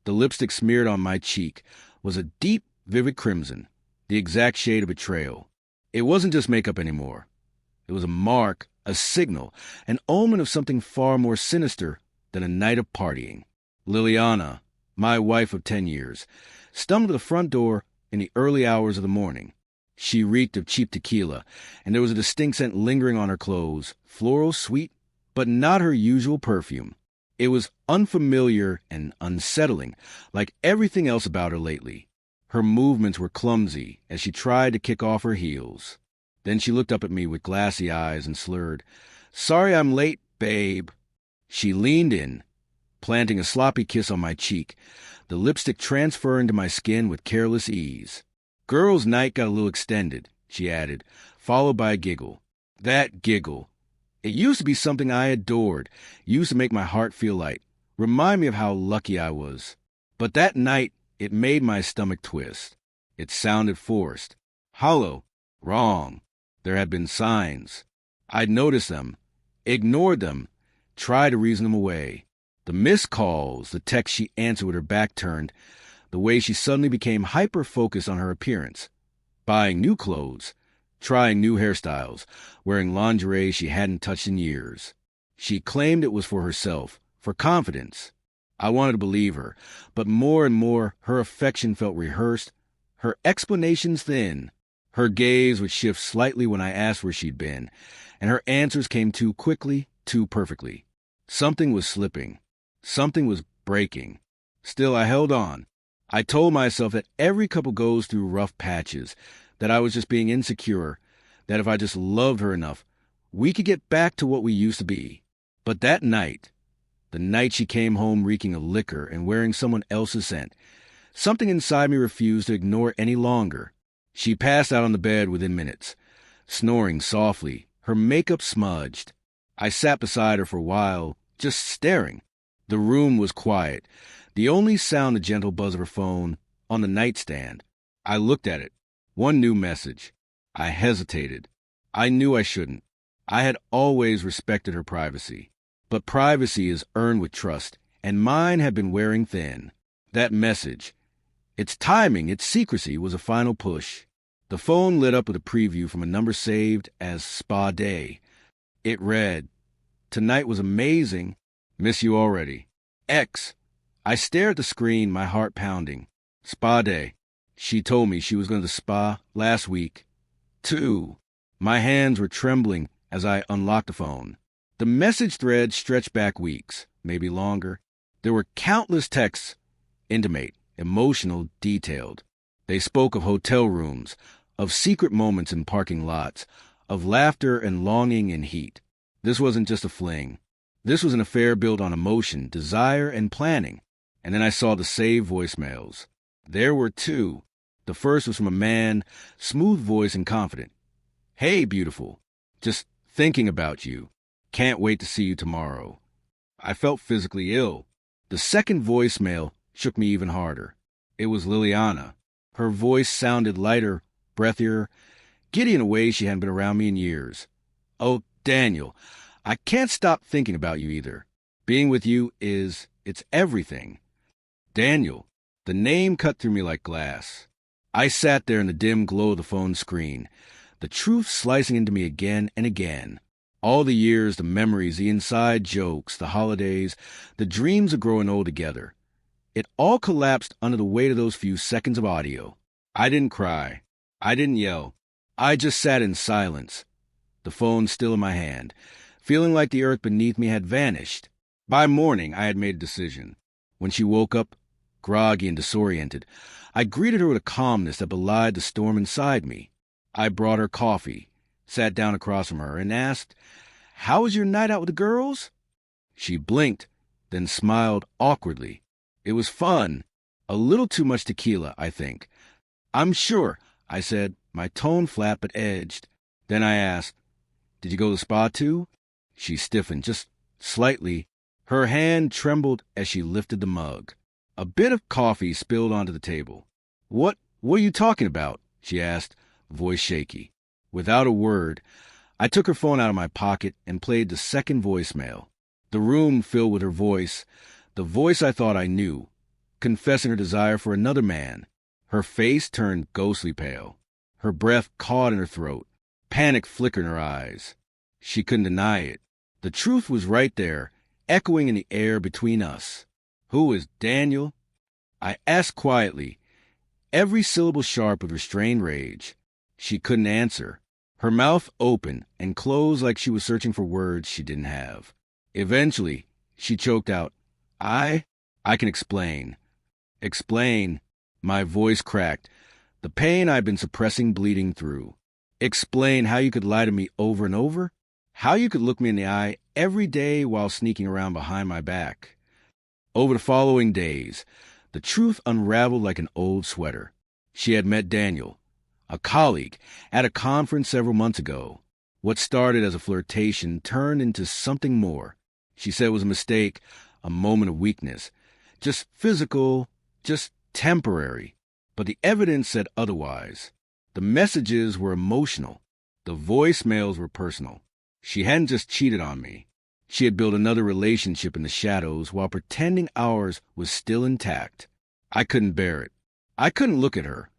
The lipstick smeared on my cheek was a deep, vivid crimson, the exact shade of betrayal. It wasn't just makeup anymore. It was a mark, a signal, an omen of something far more sinister than a night of partying. Liliana, my wife of 10 years, stumbled to the front door in the early hours of the morning. She reeked of cheap tequila, and there was a distinct scent lingering on her clothes, floral, sweet, but not her usual perfume. It was unfamiliar and unsettling, like everything else about her lately. Her movements were clumsy as she tried to kick off her heels. Then she looked up at me with glassy eyes and slurred, "Sorry I'm late, babe." She leaned in, planting a sloppy kiss on my cheek, the lipstick transferring to my skin with careless ease. "Girls' night got a little extended," she added, followed by a giggle. That giggle. It used to be something I adored, used to make my heart feel light, remind me of how lucky I was. But that night, it made my stomach twist. It sounded forced, hollow, wrong. There had been signs. I'd noticed them, ignored them, tried to reason them away. The missed calls, the text she answered with her back turned, the way she suddenly became hyper-focused on her appearance, buying new clothes, trying new hairstyles, wearing lingerie she hadn't touched in years. She claimed it was for herself, for confidence. I wanted to believe her, but more and more her affection felt rehearsed, her explanations thin. Her gaze would shift slightly when I asked where she'd been, and her answers came too quickly, too perfectly. Something was slipping. Something was breaking. Still, I held on. I told myself that every couple goes through rough patches, that I was just being insecure, that if I just loved her enough, we could get back to what we used to be. But that night, the night she came home reeking of liquor and wearing someone else's scent, something inside me refused to ignore any longer. She passed out on the bed within minutes, snoring softly, her makeup smudged. I sat beside her for a while, just staring. The room was quiet, the only sound the gentle buzz of her phone on the nightstand. I looked at it. One new message. I hesitated. I knew I shouldn't. I had always respected her privacy. But privacy is earned with trust, and mine had been wearing thin. That message, its timing, its secrecy, was a final push. The phone lit up with a preview from a number saved as Spa Day. It read, "Tonight was amazing. Miss you already. X." I stared at the screen, my heart pounding. Spa Day. She told me she was going to the spa last week. 2. My hands were trembling as I unlocked the phone. The message thread stretched back weeks, maybe longer. There were countless texts, intimate, emotional, detailed. They spoke of hotel rooms, of secret moments in parking lots, of laughter and longing and heat. This wasn't just a fling. This was an affair built on emotion, desire, and planning. And then I saw the saved voicemails. There were 2. The first was from a man, smooth voice and confident. "Hey, beautiful. Just thinking about you. Can't wait to see you tomorrow." I felt physically ill. The second voicemail shook me even harder. It was Liliana. Her voice sounded lighter, breathier, giddy in a way she hadn't been around me in years. "Oh, Daniel, I can't stop thinking about you either. Being with you it's everything." Daniel. The name cut through me like glass. I sat there in the dim glow of the phone screen, the truth slicing into me again and again. All the years, the memories, the inside jokes, the holidays, the dreams of growing old together. It all collapsed under the weight of those few seconds of audio. I didn't cry. I didn't yell. I just sat in silence, the phone still in my hand, feeling like the earth beneath me had vanished. By morning, I had made a decision. When she woke up, groggy and disoriented, I greeted her with a calmness that belied the storm inside me. I brought her coffee, sat down across from her, and asked, "How was your night out with the girls?" She blinked, then smiled awkwardly. "It was fun. A little too much tequila, I think." "I'm sure," I said, my tone flat but edged. Then I asked, "Did you go to the spa too?" She stiffened, just slightly. Her hand trembled as she lifted the mug. A bit of coffee spilled onto the table. What are you talking about?" she asked, voice shaky. Without a word, I took her phone out of my pocket and played the second voicemail. The room filled with her voice, the voice I thought I knew, confessing her desire for another man. Her face turned ghostly pale. Her breath caught in her throat. Panic flickered in her eyes. She couldn't deny it. The truth was right there, echoing in the air between us. "Who is Daniel?" I asked quietly, every syllable sharp with restrained rage. She couldn't answer. Her mouth opened and closed like she was searching for words she didn't have. Eventually, she choked out, I can explain." Explain? My voice cracked, the pain I'd been suppressing bleeding through. Explain how you could lie to me over and over? How you could look me in the eye every day while sneaking around behind my back? Over the following days, the truth unraveled like an old sweater. She had met Daniel, a colleague, at a conference several months ago. What started as a flirtation turned into something more. She said it was a mistake, a moment of weakness, just physical, just temporary. But the evidence said otherwise. The messages were emotional. The voicemails were personal. She hadn't just cheated on me. She had built another relationship in the shadows while pretending ours was still intact. I couldn't bear it. I couldn't look at her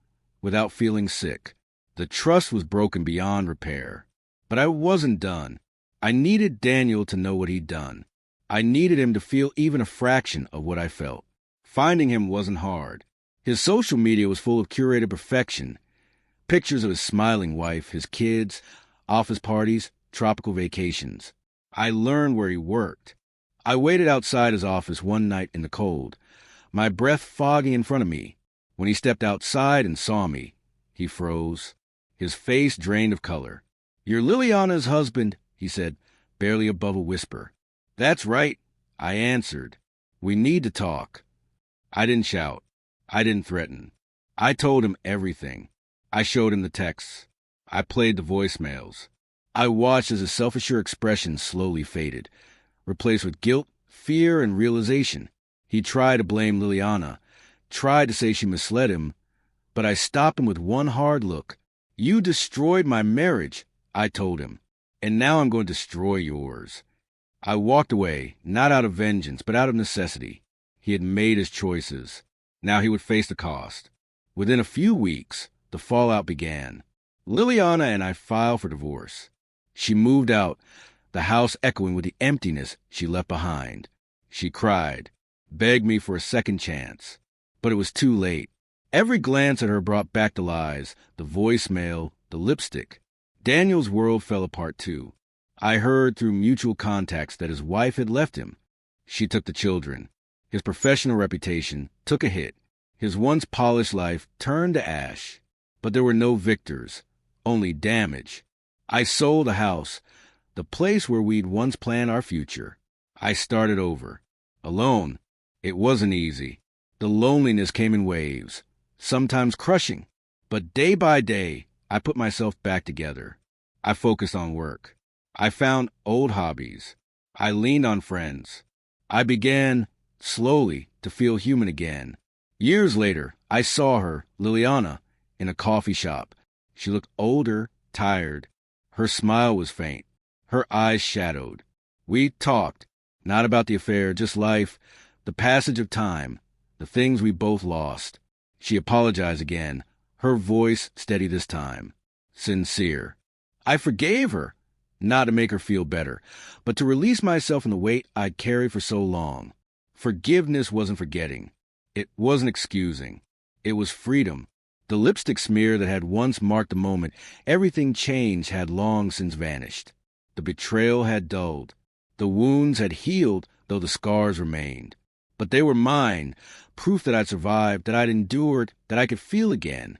without feeling sick. The trust was broken beyond repair. But I wasn't done. I needed Daniel to know what he'd done. I needed him to feel even a fraction of what I felt. Finding him wasn't hard. His social media was full of curated perfection. Pictures of his smiling wife, his kids, office parties, tropical vacations. I learned where he worked. I waited outside his office one night in the cold, my breath fogging in front of me. When he stepped outside and saw me, he froze, his face drained of color. "You're Liliana's husband," he said, barely above a whisper. "That's right," I answered. "We need to talk." I didn't shout. I didn't threaten. I told him everything. I showed him the texts. I played the voicemails. I watched as his self-assured expression slowly faded, replaced with guilt, fear, and realization. He tried to blame Liliana, tried to say she misled him, but I stopped him with one hard look. "You destroyed my marriage," I told him, "and now I'm going to destroy yours." I walked away, not out of vengeance, but out of necessity. He had made his choices. Now he would face the cost. Within a few weeks, the fallout began. Liliana and I filed for divorce. She moved out, the house echoing with the emptiness she left behind. She cried, begged me for a second chance. But it was too late. Every glance at her brought back the lies, the voicemail, the lipstick. Daniel's world fell apart too. I heard through mutual contacts that his wife had left him. She took the children. His professional reputation took a hit. His once polished life turned to ash. But there were no victors, only damage. I sold the house, the place where we'd once planned our future. I started over. Alone. It wasn't easy. The loneliness came in waves, sometimes crushing. But day by day, I put myself back together. I focused on work. I found old hobbies. I leaned on friends. I began, slowly, to feel human again. Years later, I saw her, Liliana, in a coffee shop. She looked older, tired. Her smile was faint, her eyes shadowed. We talked, not about the affair, just life, the passage of time, the things we both lost. She apologized again, her voice steady this time, sincere. I forgave her, not to make her feel better, but to release myself from the weight I'd carried for so long. Forgiveness wasn't forgetting. It wasn't excusing. It was freedom. The lipstick smear that had once marked the moment everything changed had long since vanished. The betrayal had dulled. The wounds had healed, though the scars remained. But they were mine, proof that I'd survived, that I'd endured, that I could feel again.